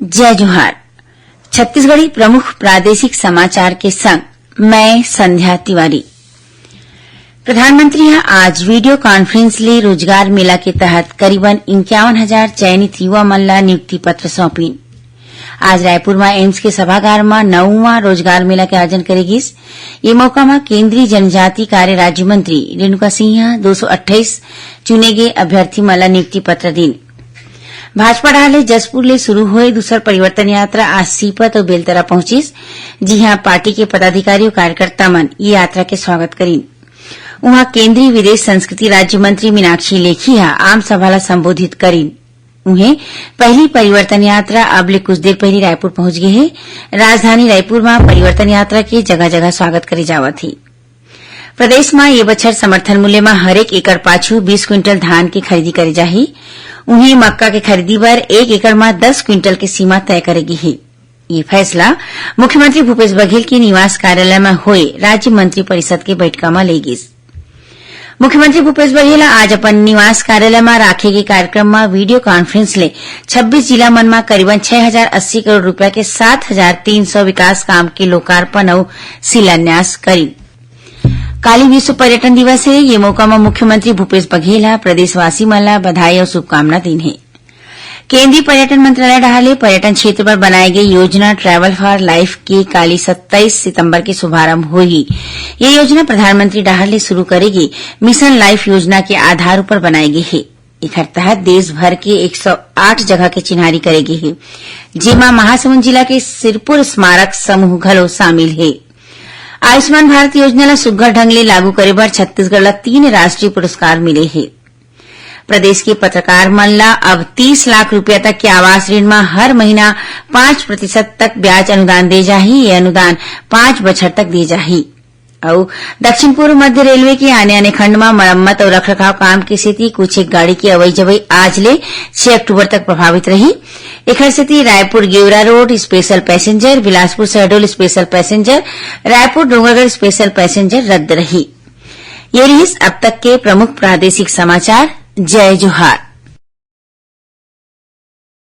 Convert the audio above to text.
जय जोहार। छत्तीसगढ़ी प्रमुख प्रादेशिक समाचार के संग मैं संध्या तिवारी। प्रधानमंत्री आज वीडियो कॉन्फ्रेंस ले रोजगार मेला के तहत करीबन 51,000 चयनित युवा मन ला नियुक्ति पत्र सौंपीन। आज रायपुर में एम्स के सभागार में 9वां रोजगार मेला के आयोजन करेगिस। ये मौका में केंद्रीय जनजाति कार्य राज्य मंत्री रेणुका सिंह 228 चुने गए अभ्यर्थी मन ला नियुक्ति पत्र दीन। भाजपा डाले जसपुर ले शुरू हुए दूसर परिवर्तन यात्रा आज सीपत और बेलतरा पहुंचिस। जी हां, पार्टी के पदाधिकारी और कार्यकर्ता मन ये यात्रा के स्वागत करीन। वहां केंद्रीय विदेश संस्कृति राज्य मंत्री मीनाक्षी लेखिया आम सभा ला संबोधित करीन। उन्हें पहली परिवर्तन यात्रा अब ले कुछ देर पहले रायपुर पहुंच गए है। राजधानी रायपुर में परिवर्तन यात्रा के जगह जगह स्वागत करे जावत है। प्रदेश में ये बछर समर्थन मूल्य में हरेक एकड़ पाछू 20 क्विंटल धान की खरीदी करे जाही। उन्हें मक्का के खरीदी पर 1 एकड़ में 10 क्विंटल की सीमा तय करेगी है। ये फैसला मुख्यमंत्री भूपेश बघेल के निवास कार्यालय में हुए राज्य मंत्री परिषद के बैठक में लेगिस। मुख्यमंत्री भूपेश बघेल आज अपन निवास कार्यालय में राखे गए कार्यक्रम में वीडियो कॉन्फ्रेंस ले 26 जिला मन में करीबन 6,080 करोड़ रुपया के 7,300 विकास काम के लोकार्पण और शिलान्यास करी। काली विश्व पर्यटन दिवस है। ये मौका में मुख्यमंत्री भूपेश बघेल प्रदेशवासी मन ला बधाई और शुभकामना दी है। केंद्रीय पर्यटन मंत्रालय डाले पर्यटन क्षेत्र पर बनाई गई योजना ट्रैवल फॉर लाइफ की काली 27 सितंबर के शुभारंभ हुई। ये योजना प्रधानमंत्री डाले शुरू करेगी मिशन लाइफ योजना के आधार पर बनाई गई है। इधर तहत देश भर के 108 जगह के चिन्हारी करेगी है, जेमा महासमुंद जिला के सिरपुर स्मारक समूह घलो शामिल है। आयुष्मान भारत योजना ला सुघ्घर ढंग ले लागू करे बर छत्तीसगढ़ ला 3 राष्ट्रीय पुरस्कार मिले हैं। प्रदेश के पत्रकार मन ला अब 30 लाख रुपया तक के आवास ऋण में हर महीना 5% तक ब्याज अनुदान दे जाही। ये अनुदान 5 बछर तक दे जाही। और दक्षिण पूर्व मध्य रेलवे के आने खंड में मरम्मत और रखरखाव काम की स्थिति कुछ एक गाड़ी की अवई जवई आज ले 6 अक्टूबर तक प्रभावित रही। एकर स्थिति Raipur Gevra road special passenger, Bilaspur Shahdol special passenger, Raipur Dongargarh special passenger रद्द रही। ये रही अब तक के प्रमुख प्रादेशिक समाचार। जय जोहार।